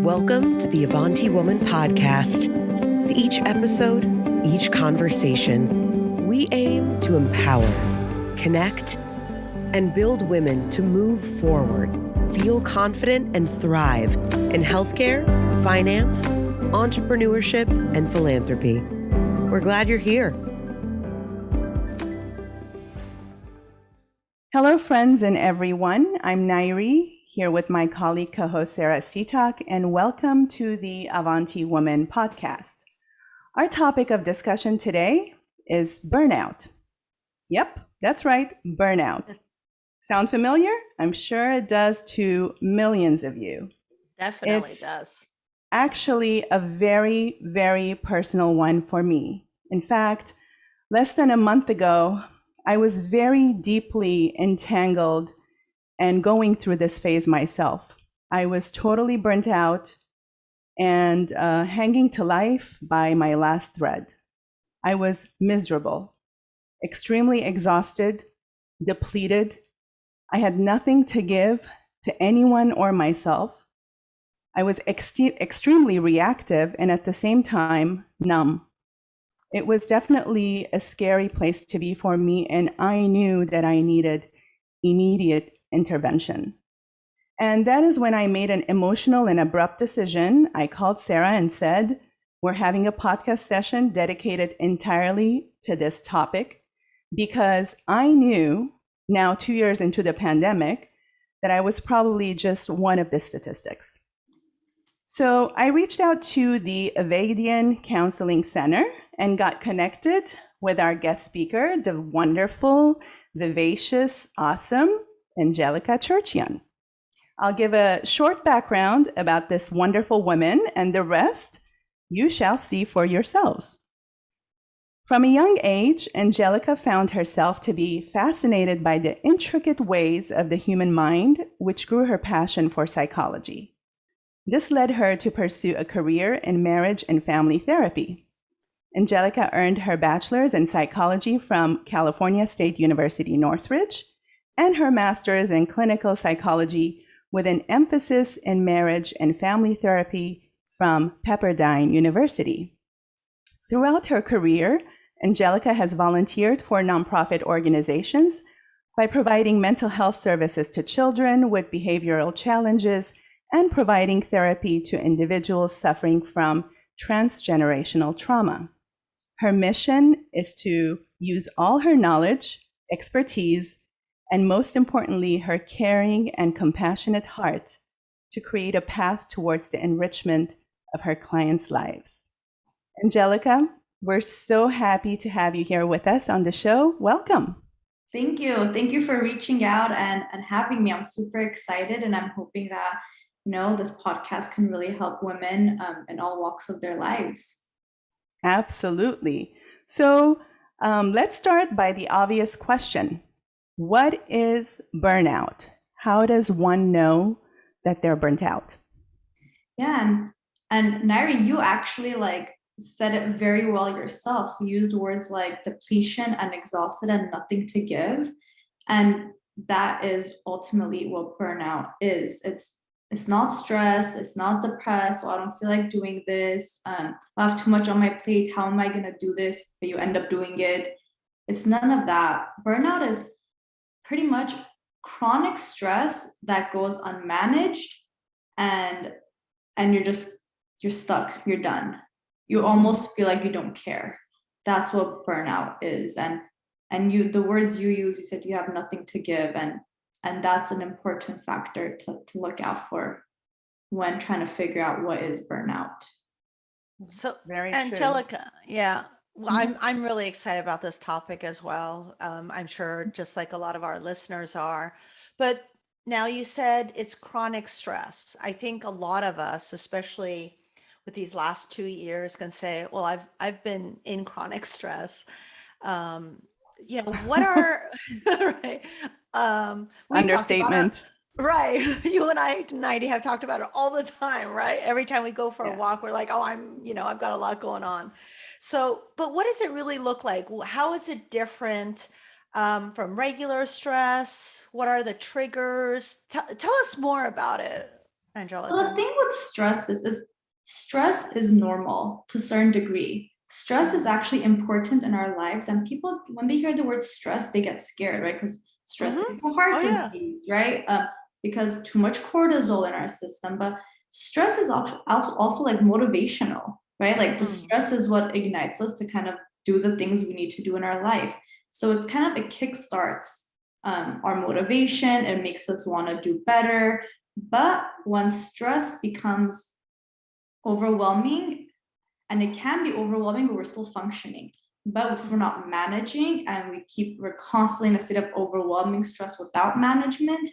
Welcome to the Avanti Woman podcast. With each episode, each conversation, we aim to empower, connect, and build women to move forward, feel confident, and thrive in healthcare, finance, entrepreneurship, and philanthropy. We're glad you're here. Hello, friends and everyone. I'm Nairi, here with my colleague co-host Sarah Sitak, and welcome to the Avanti Woman podcast. Our topic of discussion today is burnout. Yep, that's right, burnout. Sound familiar? I'm sure it does to millions of you. Definitely It's does. actually a very, very personal one for me. In fact, less than a month ago, I was very deeply entangled and going through this phase myself. I was totally burnt out and hanging to life by my last thread. I was miserable, extremely exhausted, depleted. I had nothing to give to anyone or myself. I was extremely reactive and at the same time numb. It was definitely a scary place to be for me, and I knew that I needed immediate intervention. And that is when I made an emotional and abrupt decision. I called Sarah and said, we're having a podcast session dedicated entirely to this topic, because I knew now 2 years into the pandemic that I was probably just one of the statistics. So I reached out to the Avanti Counseling Center and got connected with our guest speaker, the wonderful, vivacious, awesome Angelica Churchian. I'll give a short background about this wonderful woman, and the rest you shall see for yourselves. From a young age, Angelica found herself to be fascinated by the intricate ways of the human mind, which grew her passion for psychology. This led her to pursue a career in marriage and family therapy. Angelica earned her bachelor's in psychology from California State University, Northridge, and her master's in clinical psychology with an emphasis in marriage and family therapy from Pepperdine University. Throughout her career, Angelica has volunteered for nonprofit organizations by providing mental health services to children with behavioral challenges and providing therapy to individuals suffering from transgenerational trauma. Her mission is to use all her knowledge, expertise, and most importantly, her caring and compassionate heart to create a path towards the enrichment of her clients' lives. Angelica, we're so happy to have you here with us on the show. Welcome. Thank you. Thank you for reaching out and having me. I'm super excited, and I'm hoping that, this podcast can really help women in all walks of their lives. Absolutely. So let's start by the obvious question. What is burnout? How does one know that they're burnt out? Yeah, and Nairi, you actually said it very well yourself. You used words like depletion and exhausted and nothing to give. And that is ultimately what burnout is. It's not stress, it's not depressed, so I don't feel like doing this. I have too much on my plate. How am I going to do this? But you end up doing it. It's none of that. Burnout is pretty much chronic stress that goes unmanaged, and you're stuck, you're done. You almost feel like you don't care. That's what burnout is. And you, the words you use, you said you have nothing to give, and that's an important factor to look out for when trying to figure out what is burnout. So, Very Angelica, true. yeah, well, I'm really excited about this topic as well. I'm sure just like a lot of our listeners are. But now you said it's chronic stress. I think a lot of us, especially with these last 2 years, can say, "Well, I've been in chronic stress." Um, what are right? We've talked about Understatement. right. You and I, Nighty, have talked about it all the time, right? Every time we go for a Yeah. walk, we're like, oh, I've got a lot going on. So, but what does it really look like? How is it different from regular stress? What are the triggers? Tell us more about it. Angelica? Well, the thing with stress is stress is normal to a certain degree. Stress is actually important in our lives, and people, when they hear the word stress, they get scared, right? Because stress leads to heart disease, right? Because too much cortisol in our system. But stress is also like motivational, right? Like the stress is what ignites us to kind of do the things we need to do in our life. So it's kind of, it kickstarts our motivation. It makes us want to do better. But when stress becomes overwhelming, and it can be overwhelming, but we're still functioning. But if we're not managing and we're constantly in a state of overwhelming stress without management,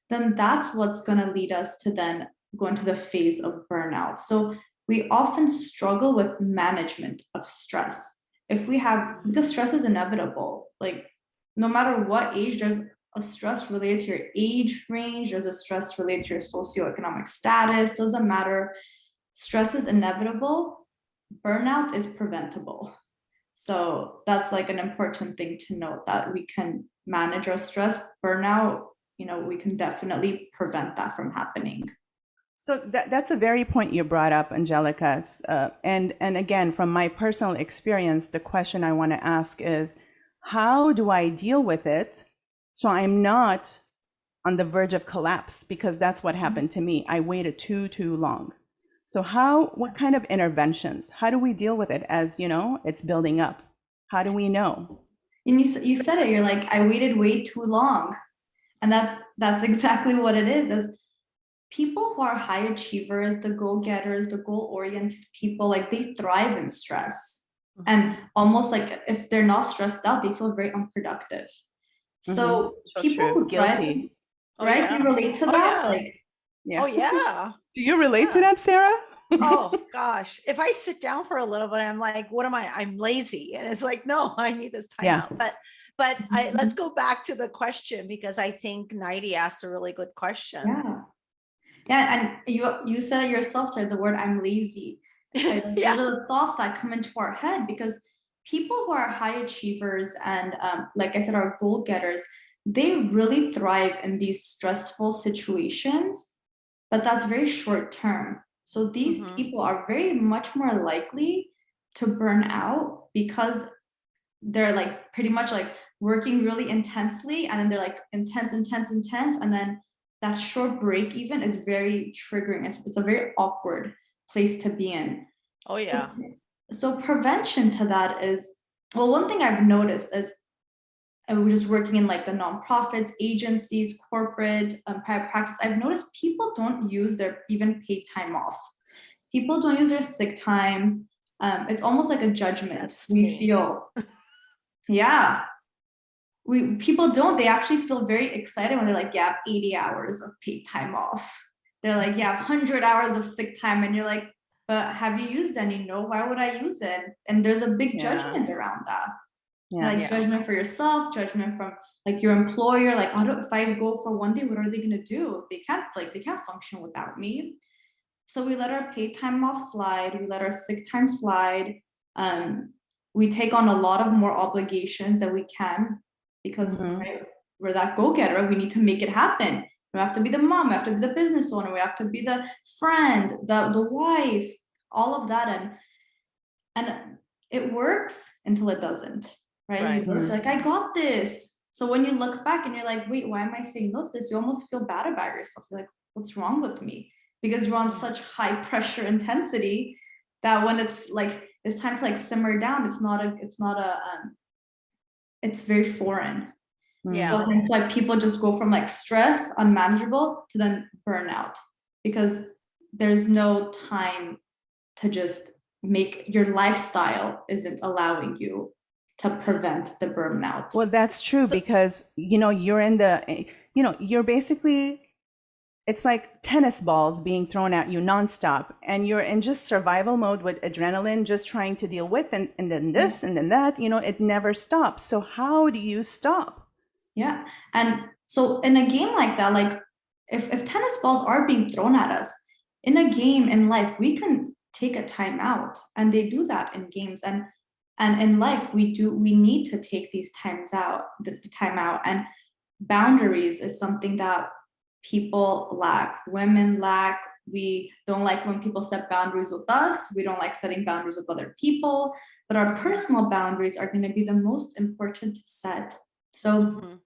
then that's what's going to lead us to then go into the phase of burnout. So we often struggle with management of stress. Because stress is inevitable, like no matter what age, there's a stress related to your age range, there's a stress related to your socioeconomic status, doesn't matter. Stress is inevitable. Burnout is preventable. So that's like an important thing to note, that we can manage our stress. Burnout, we can definitely prevent that from happening. So that's a very point you brought up, Angelica. And again, from my personal experience, the question I want to ask is, how do I deal with it so I'm not on the verge of collapse? Because that's what happened to me. I waited too long. So what kind of interventions? How do we deal with it as, it's building up? How do we know? And you said it, you're like, I waited way too long. And that's exactly what it is. As people who are high achievers, the go-getters, the goal-oriented people, like they thrive in stress. And almost like if they're not stressed out, they feel very unproductive. So people who guilty, right? You relate to that? Yeah. Like, yeah. Oh yeah. Do you relate to that, Sarah? Oh gosh. If I sit down for a little bit, I'm like, what am I? I'm lazy. And it's like, no, I need this time out. But let's go back to the question, because I think Nighty asked a really good question. Yeah. And you said it yourself, Sarah, the word I'm lazy. Those are the thoughts that come into our head, because people who are high achievers and like I said, are goal getters, they really thrive in these stressful situations, but that's very short term. So these people are very much more likely to burn out, because they're like pretty much like working really intensely, and then they're like intense, and then that short break even is very triggering. It's a very awkward place to be in. Oh yeah. So prevention to that is, well, one thing I've noticed is, and we're just working in like the nonprofits, agencies, corporate, private practice, I've noticed people don't use their even paid time off. People don't use their sick time. It's almost like a judgment. We feel, people don't. They actually feel very excited when they're like, yeah, 80 hours of paid time off. They're like, yeah, 100 hours of sick time. And you're like, but have you used any? No, why would I use it? And there's a big judgment around that. Judgment for yourself, judgment from like your employer. Like, if I go for one day, what are they gonna do? They can't function without me. So we let our paid time off slide. We let our sick time slide. We take on a lot of more obligations that we can, because we're that go-getter. We need to make it happen. We have to be the mom, we have to be the business owner, we have to be the friend, the wife, all of that. And it works until it doesn't, right? You're like, I got this. So when you look back and you're like, wait, why am I saying no to this? You almost feel bad about yourself. You're like, what's wrong with me? Because you're on such high pressure intensity that when it's like, it's time to like simmer down, it's very foreign. So that's why people just go from like stress, unmanageable, to then burnout, because there's no time to just make your lifestyle isn't allowing you to prevent the burnout. Well, that's true, because, you're in you're basically, it's like tennis balls being thrown at you nonstop, and you're in just survival mode with adrenaline, just trying to deal with, and then this and then that, it never stops. So how do you stop? Yeah. And so in a game like that, like if tennis balls are being thrown at us in a game in life, we can take a time out, and they do that in games. And in life, we need to take these times out, the time out. And boundaries is something that people lack, women lack. We don't like when people set boundaries with us. We don't like setting boundaries with other people, but our personal boundaries are going to be the most important to set. So,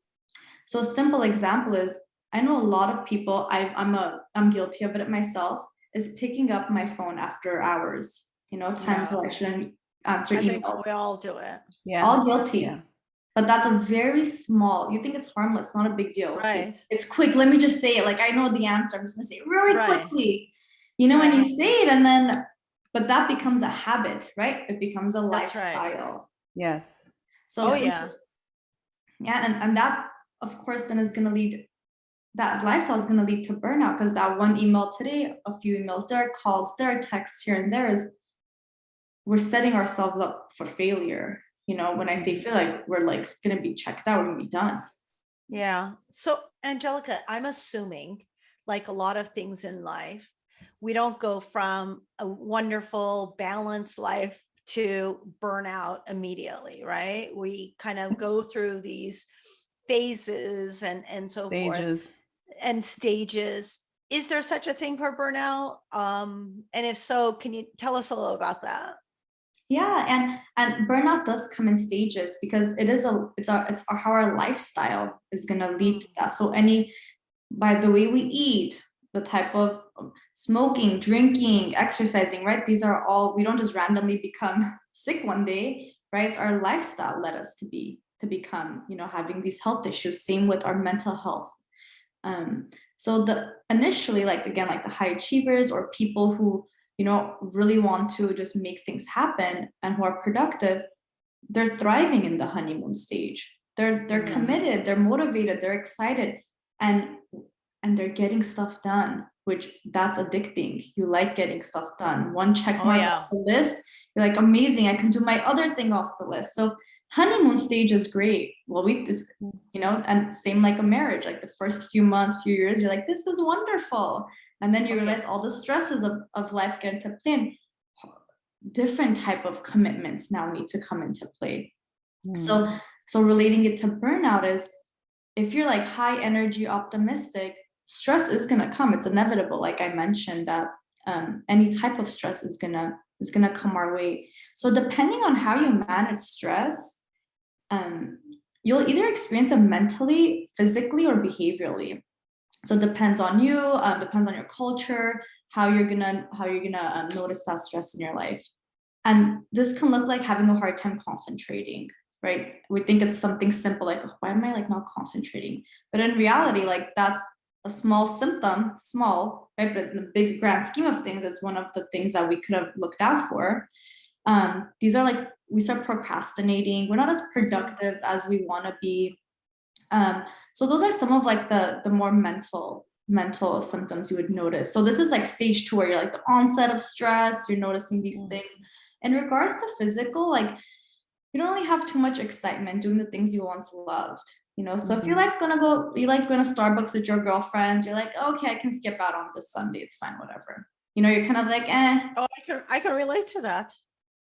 so a simple example is, I know a lot of people, I'm guilty of it myself, is picking up my phone after hours, time till I shouldn't answer emails. I think we all do it. Yeah. All guilty. Yeah. But that's a very small, you think it's harmless, not a big deal. Right. It's quick. Let me just say it. Like, I know the answer. I'm just gonna say it really Right. quickly. When you say it and then, but that becomes a habit, right? It becomes a That's lifestyle. right. Yes. So yeah. And that, of course, then is gonna lead, that lifestyle is gonna lead to burnout, because that one email today, a few emails there, calls there, texts here and there, is we're setting ourselves up for failure. When I say feel, like we're like gonna be checked out, we're gonna be done. Yeah. So, Angelica, I'm assuming, like a lot of things in life, we don't go from a wonderful, balanced life to burnout immediately, right? We kind of go through these phases and so forth, Stages. and stages. Is there such a thing for burnout? And if so, can you tell us a little about that? Yeah, and burnout does come in stages, because it's how our lifestyle is gonna lead to that. So by the way we eat, the type of smoking, drinking, exercising, right? These are all, we don't just randomly become sick one day, right? It's our lifestyle led us to become, having these health issues. Same with our mental health. So initially, like the high achievers, or people who really want to just make things happen and who are productive, they're thriving in the honeymoon stage. They're committed, they're motivated, they're excited, and they're getting stuff done, which that's addicting. You like getting stuff done. One check mark off the list, you're like, amazing, I can do my other thing off the list. So honeymoon stage is great. Well, and same like a marriage, like the first few months, few years, you're like, this is wonderful. And then you realize all the stresses of life get into play, and different type of commitments now need to come into play. So relating it to burnout is, if you're like high energy, optimistic, stress is gonna come. It's inevitable. Like I mentioned, that any type of stress is gonna come our way. So depending on how you manage stress, you'll either experience it mentally, physically, or behaviorally. So it depends on you, depends on your culture, how you're gonna notice that stress in your life. And this can look like having a hard time concentrating, right? We think it's something simple, like, why am I like not concentrating? But in reality, like, that's a small symptom, right? But in the big grand scheme of things, it's one of the things that we could have looked out for. These are like, we start procrastinating. We're not as productive as we want to be. So those are some of like the more mental symptoms you would notice. So this is like stage 2, where you're like the onset of stress, you're noticing these things. In regards to physical, like, you don't really have too much excitement doing the things you once loved, So if you like going to Starbucks with your girlfriends, you're like, okay, I can skip out on this Sunday, it's fine, whatever. You're kind of like, Oh, I can relate to that.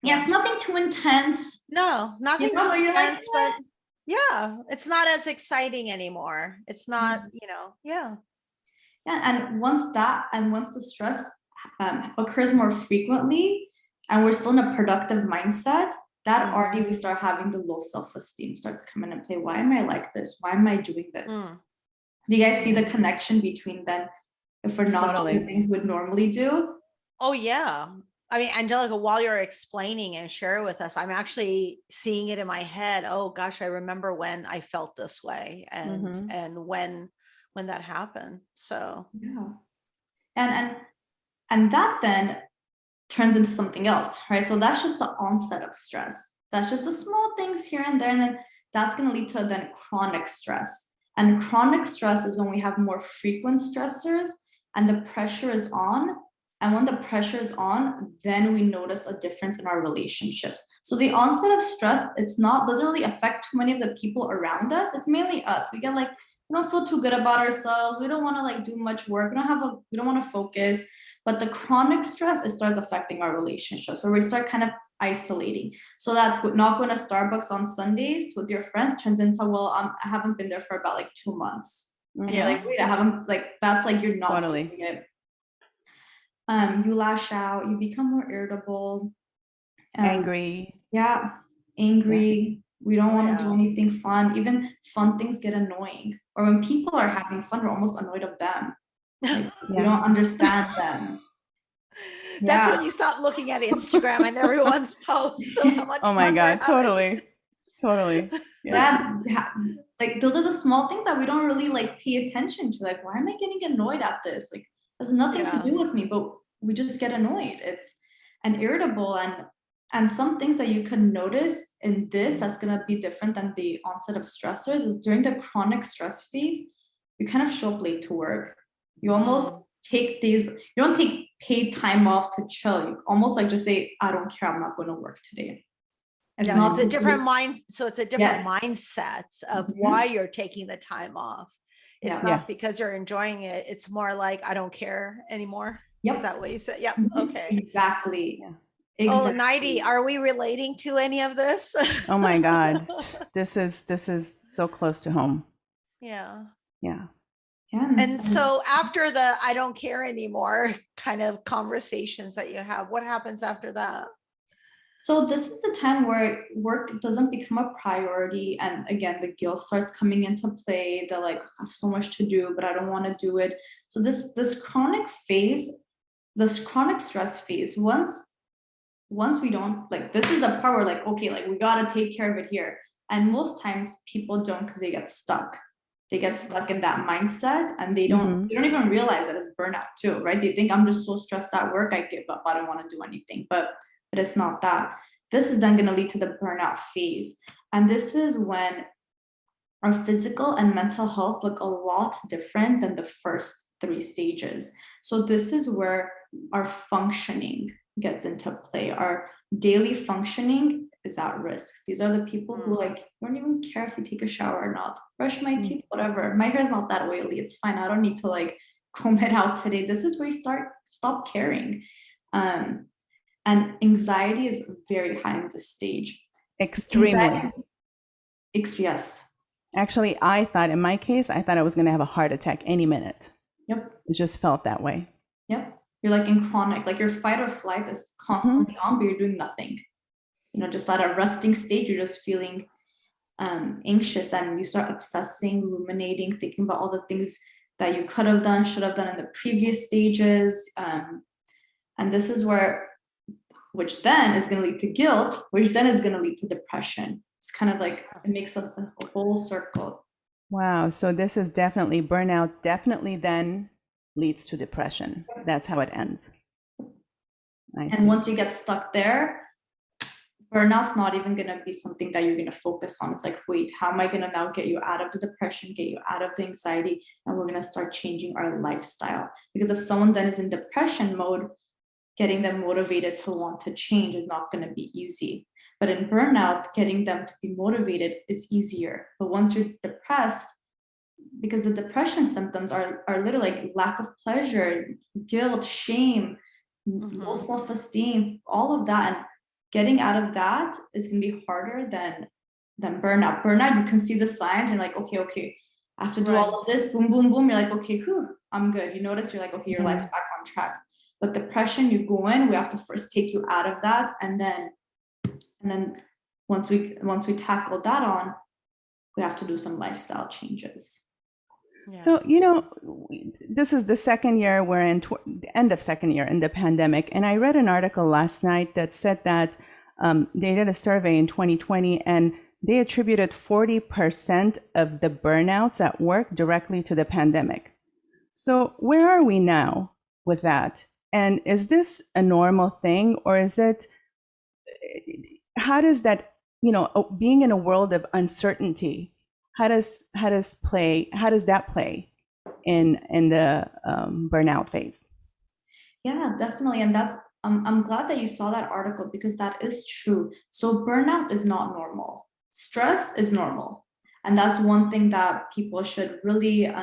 Yeah, it's nothing too intense. No, nothing too intense, but yeah, it's not as exciting anymore. It's not, yeah. Yeah, and once the stress occurs more frequently, and we're still in a productive mindset, that already we start having the low self-esteem starts coming into play. Why am I like this? Why am I doing this? Do you guys see the connection between then, if we're not doing the things we'd normally do? Oh yeah. I mean, Angelica, while you're explaining and share with us, I'm actually seeing it in my head. Oh gosh, I remember when I felt this way, and when that happened. So yeah, and that then turns into something else, right? So that's just the onset of stress. That's just the small things here and there, and then that's going to lead to then chronic stress. And chronic stress is when we have more frequent stressors and the pressure is on. And when the pressure is on, then we notice a difference in our relationships. So the onset of stress, doesn't really affect too many of the people around us. It's mainly us. We get like, we don't feel too good about ourselves. We don't want to like do much work. We don't want to focus. But the chronic stress, it starts affecting our relationships, where we start kind of isolating. So that not going to Starbucks on Sundays with your friends turns into, well, I haven't been there for about like 2 months. And Mhm. you're like, wait, I haven't, like, that's like you're not Totally. doing it. You lash out, you become more irritable. Angry. Yeah, angry. We don't want to do Yeah. anything fun. Even fun things get annoying. Or when people are having fun, we're almost annoyed of them. Like, we Yeah. don't understand them. That's Yeah. when you stop looking at Instagram and everyone's posts of how much Oh my fun they're God, having. totally. Yeah. Like those are the small things that we don't really like pay attention to. Like, why am I getting annoyed at this? Like, it has nothing to Yeah. do with me, but we just get annoyed. It's and irritable and some things that you can notice in this that's gonna be different than the onset of stressors is during the chronic stress phase, you kind of show up late to work. You almost take these, you don't take paid time off to chill. You almost like just say, I don't care, I'm not going to work today. It's Yeah, not it's a different mind. So it's a different Yes. mindset of Mhm. why you're taking the time off. It's Yeah. not because you're enjoying it. It's more like, I don't care anymore. Yep. Is that what you said? Yep. Mhm. Okay. Exactly. Yeah. Oh, Exactly. Nighty, are we relating to any of this? Oh my God. This is so close to home. Yeah. Yeah. Yeah. And so after the I don't care anymore kind of conversations that you have, what happens after that? So this is the time where work doesn't become a priority. And again, the guilt starts coming into play. They're like, I have so much to do, but I don't want to do it. So this chronic phase, this chronic stress phase, once we don't, like, this is the part where like, okay, like we got to take care of it here. And most times people don't because they get stuck. They get stuck in that mindset and they don't even realize that it's burnout too, right? They think I'm just so stressed at work, I give up, I don't want to do anything. But it's not that. This is then going to lead to the burnout phase. And this is when our physical and mental health look a lot different than the first 3 stages. So this is where our functioning gets into play. Our daily functioning is at risk. These are the people who like don't even care if you take a shower or not. Brush my teeth, whatever. My hair's not that oily. It's fine. I don't need to like comb it out today. This is where you stop caring. And anxiety is very high in this stage. Extremely. Yes. Actually, I thought in my case, I thought I was going to have a heart attack any minute. Yep. It just felt that way. Yep. You're like in chronic, like your fight or flight is constantly on, but you're doing nothing. You know, just at a resting stage, you're just feeling anxious and you start obsessing, ruminating, thinking about all the things that you could have done, should have done in the previous stages. And this is where, which then is going to lead to guilt, which then is going to lead to depression. It's kind of like, it makes a whole circle. Wow. So this is definitely burnout, definitely then leads to depression. That's how it ends. And once you get stuck there, burnout's not even going to be something that you're going to focus on. It's like, wait, how am I going to now get you out of the depression, get you out of the anxiety? And we're going to start changing our lifestyle. Because if someone then is in depression mode, getting them motivated to want to change is not going to be easy. But in burnout, getting them to be motivated is easier. But once you're depressed, because the depression symptoms are literally like lack of pleasure, guilt, shame, low self-esteem, all of that. And getting out of that is going to be harder than burnout. Burnout, you can see the signs. You're like, okay, I have to do all of this. Boom, boom, boom. You're like, okay, I'm good. You notice, you're like, okay, your life's back on track. But depression, you go in, we have to first take you out of that. And then once we tackle that on, we have to do some lifestyle changes. Yeah. So, this is the second year, we're in the end of second year in the pandemic. And I read an article last night that said that they did a survey in 2020 and they attributed 40% of the burnouts at work directly to the pandemic. So where are we now with that? And is this a normal thing, or is it, how does that, being in a world of uncertainty, how does that play in the burnout phase? Yeah, definitely. And that's, I'm glad that you saw that article because that is true. So burnout is not normal. Stress is normal. And that's one thing that people should really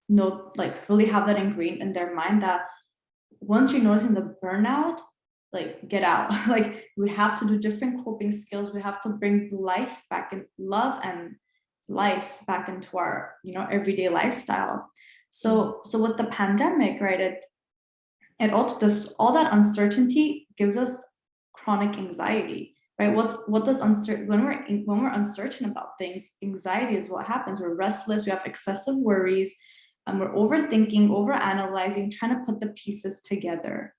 note, like really have that ingrained in their mind, that once you're noticing the burnout, like get out. Like we have to do different coping skills. We have to bring life back in love and life, back into our, everyday lifestyle. So with the pandemic, right, it also does, all that uncertainty gives us chronic anxiety, right? What does uncertain, when we're uncertain about things, anxiety is what happens. We're restless, we have excessive worries, and we're overthinking, overanalyzing, trying to put the pieces together,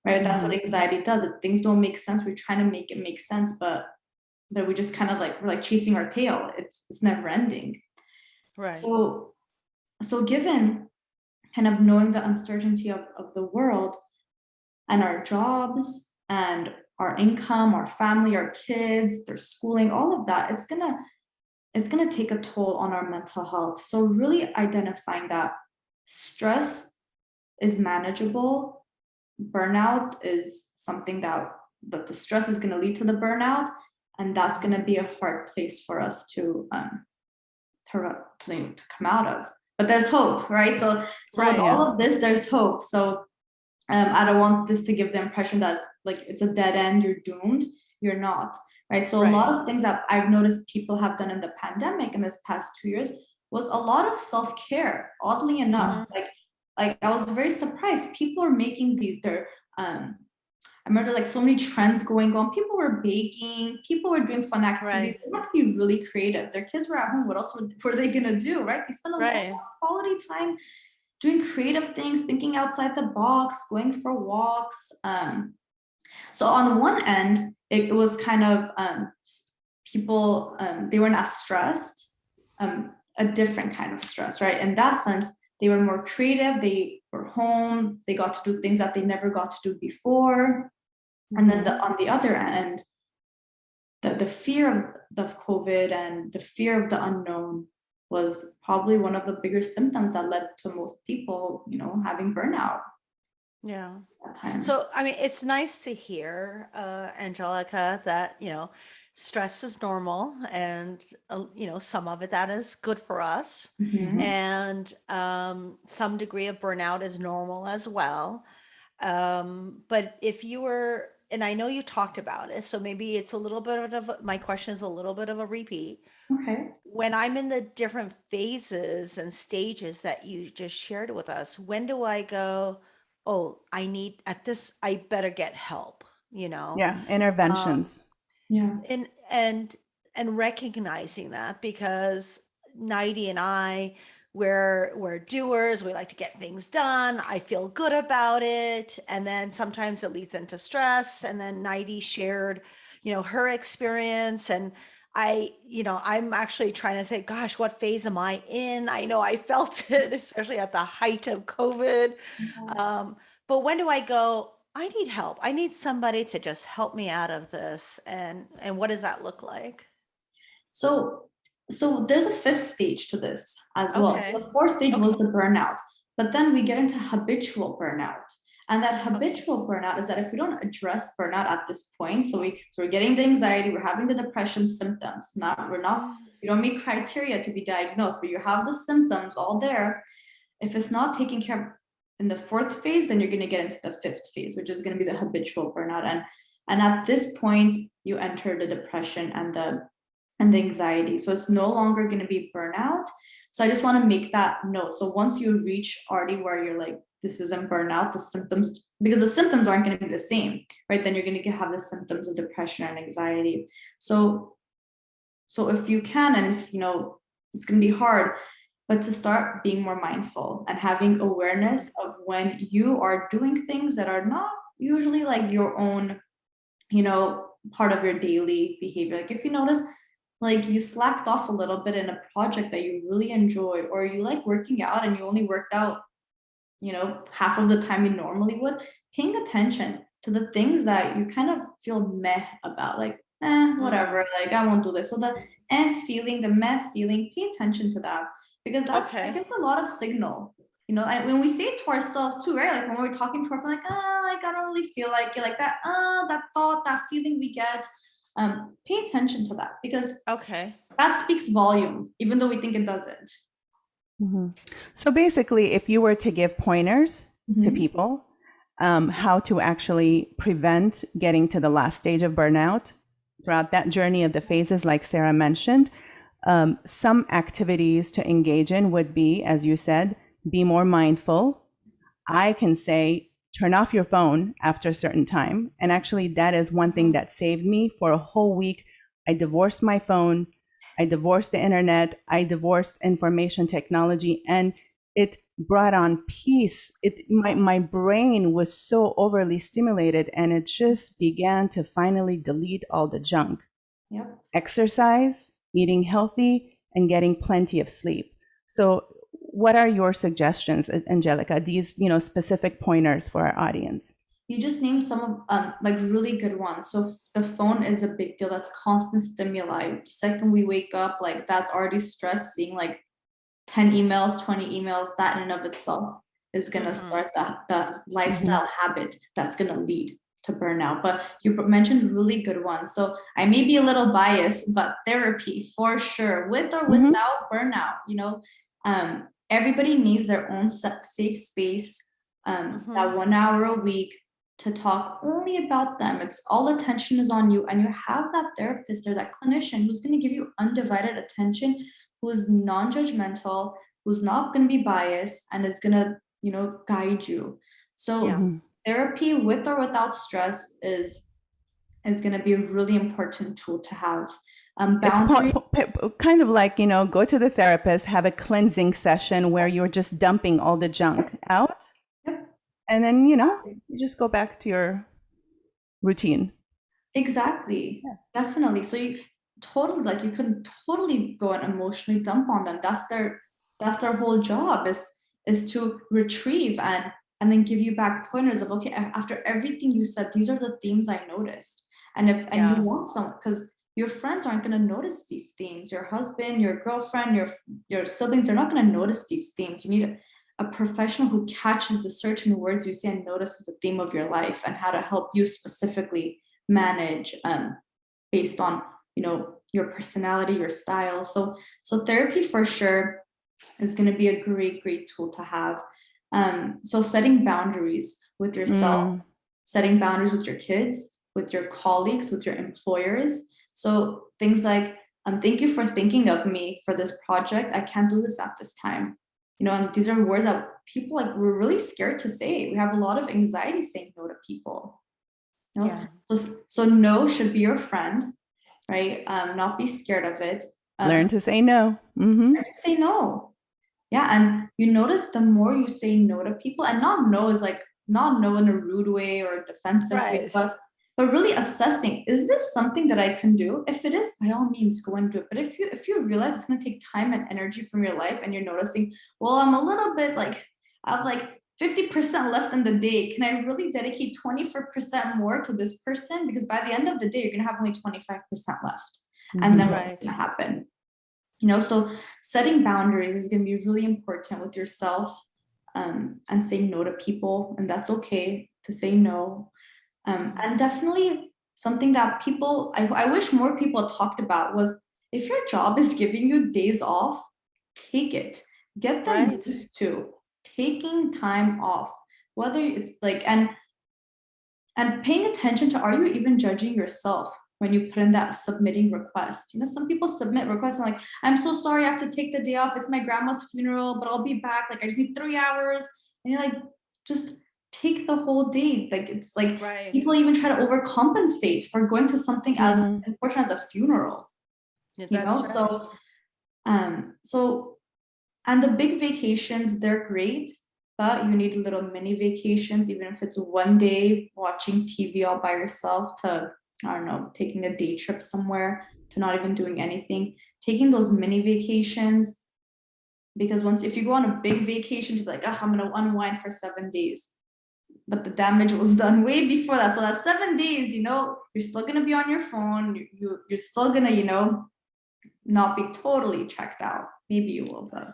right? That's what anxiety does. If things don't make sense, we're trying to make it make sense, but we just kind of we're like chasing our tail. It's never ending. Right. So given kind of knowing the uncertainty of the world and our jobs and our income, our family, our kids, their schooling, all of that, it's gonna take a toll on our mental health. So really identifying that stress is manageable. Burnout is something that the stress is gonna lead to the burnout, and that's gonna be a hard place for us to come out of. But there's hope, right? So right, with all of this, there's hope. So I don't want this to give the impression that it's a dead end, you're doomed. You're not, right? So a lot of things that I've noticed people have done in the pandemic in this past 2 years was a lot of self-care, oddly enough. Like I was very surprised. People are making their I remember so many trends going on. People were baking, people were doing fun activities. They have to be really creative. Their kids were at home. What else were they gonna do, right? They spent a lot of quality time doing creative things, thinking outside the box, going for walks. So on one end, it was kind of people, they weren't as stressed, a different kind of stress, right? In that sense, they were more creative, they were home, they got to do things that they never got to do before. And then on the other end, the fear of COVID and the fear of the unknown was probably one of the bigger symptoms that led to most people, having burnout. Yeah. So, I mean, it's nice to hear, Angelica, that, stress is normal and, some of it that is good for us. And some degree of burnout is normal as well. But if you were, and I know you talked about it, so maybe it's a little bit of, my question is a little bit of a repeat. Okay. When I'm in the different phases and stages that you just shared with us, when do I go, oh, I better get help, Yeah, interventions. And recognizing that, because Nighty and I, we're doers, we like to get things done. I feel good about it. And then sometimes it leads into stress. And then Nighty shared, her experience. And I'm actually trying to say, gosh, what phase am I in? I know I felt it, especially at the height of COVID. But when do I go, I need help. I need somebody to just help me out of this. And what does that look like? So there's a fifth stage to this as well. The fourth stage was the burnout, but then we get into habitual burnout. And that habitual burnout is that if we don't address burnout at this point, so we're getting the anxiety, we're having the depression symptoms. You don't meet criteria to be diagnosed, but you have the symptoms all there. If it's not taken care of in the fourth phase, then you're going to get into the fifth phase, which is going to be the habitual burnout. And at this point, you enter the depression and the anxiety. So it's no longer going to be burnout. So I just want to make that note. So once you reach already where you're like, this isn't burnout, the symptoms, because the symptoms aren't going to be the same, right? Then you're going to have the symptoms of depression and anxiety. So if you can, and if, it's going to be hard, but to start being more mindful and having awareness of when you are doing things that are not usually like your own, part of your daily behavior. Like if you notice, like you slacked off a little bit in a project that you really enjoy, or you like working out and you only worked out, half of the time you normally would, paying attention to the things that you kind of feel meh about, like, whatever, like I won't do this. So the feeling, the meh feeling, pay attention to that, because that gives a lot of signal, and when we say it to ourselves too, right? Like when we're talking to ourselves, like, like I don't really feel like it, like that, that thought, that feeling we get, pay attention to that, because that speaks volume, even though we think it doesn't. So basically, if you were to give pointers to people, how to actually prevent getting to the last stage of burnout throughout that journey of the phases, like Sarah mentioned, Some activities to engage in would be, as you said, be more mindful. I can say, turn off your phone after a certain time. And actually, that is one thing that saved me for a whole week. I divorced my phone. I divorced the internet. I divorced information technology, and it brought on peace. My brain was so overly stimulated, and it just began to finally delete all the junk. Yep. Exercise, eating healthy, and getting plenty of sleep. So what are your suggestions, Angelica? These, specific pointers for our audience. You just named some of like really good ones. So the phone is a big deal. That's constant stimuli. Second we wake up, like that's already stress. Seeing like 10 emails, 20 emails, that in and of itself is going to start that lifestyle habit that's going to lead to burnout. But you mentioned really good ones. So I may be a little biased, but therapy for sure, with or without burnout, everybody needs their own safe space, that 1 hour a week to talk only about them. It's all attention is on you, and you have that therapist or that clinician who's going to give you undivided attention, who's non-judgmental, who's not going to be biased, and is going to, guide you. So therapy with or without stress is going to be a really important tool to have. It's kind of like, go to the therapist, have a cleansing session where you're just dumping all the junk out. Yep. And then, you just go back to your routine. Exactly. Yeah. Definitely. So you can totally go and emotionally dump on them. That's their whole job is to retrieve and then give you back pointers of, okay, after everything you said, these are the themes I noticed. And you want some, because your friends aren't going to notice these themes. Your husband, your girlfriend, your siblings, they're not going to notice these themes. You need a professional who catches the certain words you say and notices the theme of your life and how to help you specifically manage based on your personality, your style. So therapy for sure is going to be a great tool to have. So setting boundaries with yourself, setting boundaries with your kids, with your colleagues, with your employers. So things like, thank you for thinking of me for this project. I can't do this at this time. And these are words that people we're really scared to say. We have a lot of anxiety saying no to people. So no should be your friend, right? Not be scared of it. Learn to say no. Learn to say no. Yeah, and you notice the more you say no to people, and not no is not no in a rude way or defensive way, but really assessing, is this something that I can do? If it is, by all means, go and do it. But if you realize it's going to take time and energy from your life, and you're noticing, well, I'm a little bit I have 50% left in the day. Can I really dedicate 24% more to this person? Because by the end of the day, you're going to have only 25% left. And then what's going to happen? So setting boundaries is going to be really important with yourself, and saying no to people. And that's okay to say no. And definitely something that I wish more people talked about was, if your job is giving you days off, take it. Get them used to taking time off, whether it's and paying attention to, are you even judging yourself when you put in that submitting request? Some people submit requests and I'm so sorry, I have to take the day off. It's my grandma's funeral, but I'll be back. I just need 3 hours. And you're just take the whole day. People even try to overcompensate for going to something as important as a funeral. And the big vacations, they're great, but you need little mini vacations, even if it's one day watching TV all by yourself, to, I don't know, taking a day trip somewhere, to not even doing anything. Taking those mini vacations, because if you go on a big vacation, to be I'm going to unwind for 7 days. But the damage was done way before that. So that 7 days, you're still going to be on your phone. You're still going to, not be totally checked out. Maybe you will, but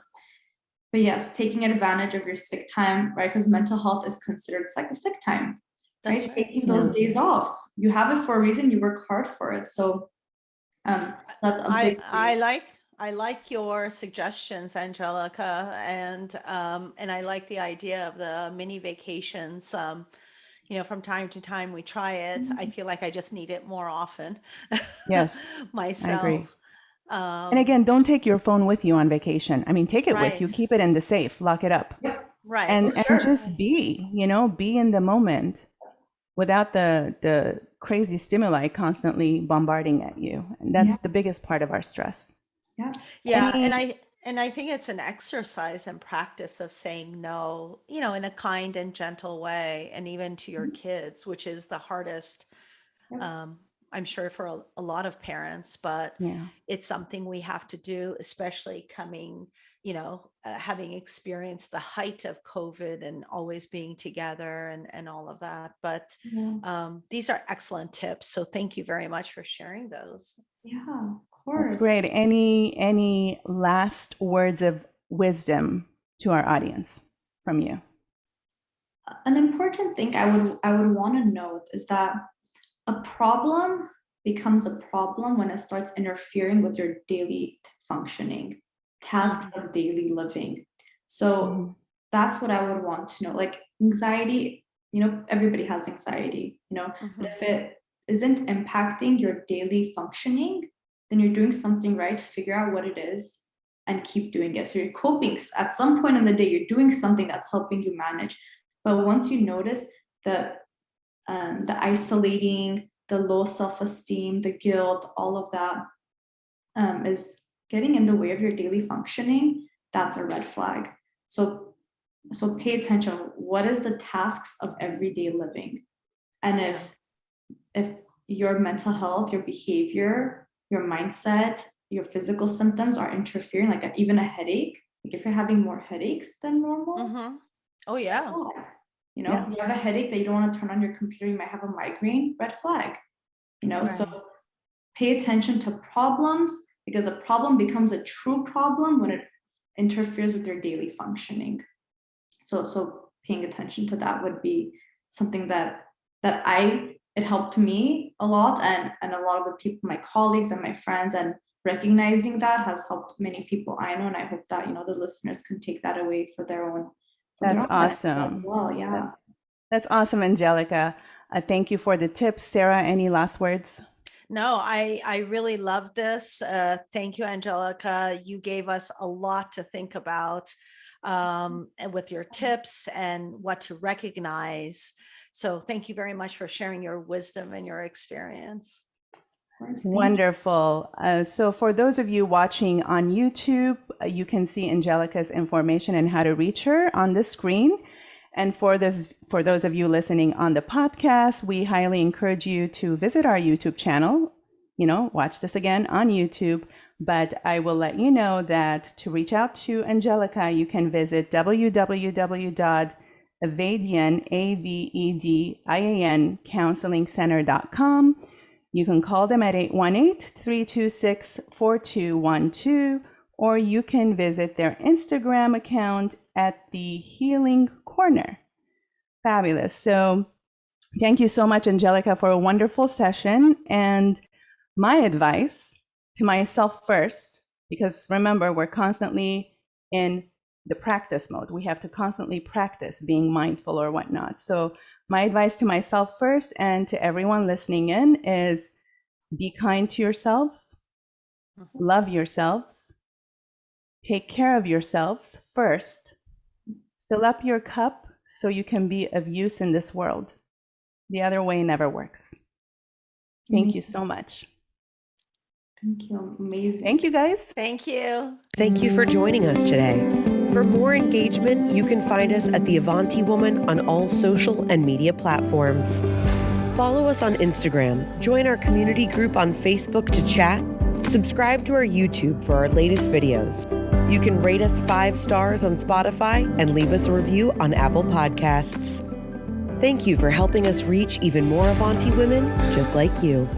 yes, taking advantage of your sick time, right? Because mental health is considered a sick time, right? Taking those days off. You have it for a reason. You work hard for it. So that's a big thing. I like your suggestions, Angelica, and I like the idea of the mini vacations. From time to time we try it. I feel like I just need it more often. Yes, myself. I agree. And again, don't take your phone with you on vacation. I mean, take it with you, Right. keep it in the safe, lock it up, Right. and just be in the moment without the crazy stimuli constantly bombarding at you. And that's the biggest part of our stress. Yeah, Any- and I think it's an exercise and practice of saying no, in a kind and gentle way, and even to your kids, which is the hardest, I'm sure for a lot of parents, but Yeah. it's something we have to do, especially coming, having experienced the height of COVID and always being together and all of that. But these are excellent tips. So thank you very much for sharing those. Yeah, of course. That's great. Any last words of wisdom to our audience from you? An important thing I would want to note is that a problem becomes a problem when it starts interfering with your daily functioning, tasks of daily living. So that's what I would want to know. Like anxiety, everybody has anxiety, but if it isn't impacting your daily functioning, then you're doing something right. Figure out what it is and keep doing it. So you're coping. At some point in the day, you're doing something that's helping you manage. But once you notice the isolating, the low self-esteem, the guilt, all of that is getting in the way of your daily functioning, that's a red flag. So pay attention. What is the tasks of everyday living? And if your mental health, your behavior, your mindset, your physical symptoms are interfering, like even a headache, like if you're having more headaches than normal, Oh yeah. You have a headache that you don't want to turn on your computer, you might have a migraine, red flag, so pay attention to problems, because a problem becomes a true problem when it interferes with your daily functioning. So paying attention to that would be something that it helped me a lot, and a lot of the people, my colleagues and my friends, and recognizing that has helped many people I know, and I hope that the listeners can take that away for their own. That's awesome. Well, yeah. That's awesome, Angelica. Thank you for the tips. Sarah, any last words? No, I really love this. Thank you, Angelica. You gave us a lot to think about, and with your tips and what to recognize. So thank you very much for sharing your wisdom and your experience. Wonderful. So for those of you watching on YouTube, you can see Angelica's information and how to reach her on the screen. And for those of you listening on the podcast, we highly encourage you to visit our YouTube channel, watch this again on YouTube. But I will let you know that to reach out to Angelica, you can visit www.avedian counselingcenter.com. You can call them at 818-326-4212, or you can visit their Instagram account at The Healing Corner. Fabulous. So thank you so much, Angelica, for a wonderful session. And my advice to myself first, because remember, we're constantly in the practice mode. We have to constantly practice being mindful or whatnot. So my advice to myself first and to everyone listening in is be kind to yourselves, love yourselves, take care of yourselves first, fill up your cup so you can be of use in this world. The other way never works. Thank you so much. Thank you. Amazing. Thank you, guys. Thank you. Thank you for joining us today. For more engagement, you can find us at The Avanti Woman on all social and media platforms. Follow us on Instagram, join our community group on Facebook to chat, subscribe to our YouTube for our latest videos. You can rate us 5 stars on Spotify and leave us a review on Apple Podcasts. Thank you for helping us reach even more Avanti women just like you.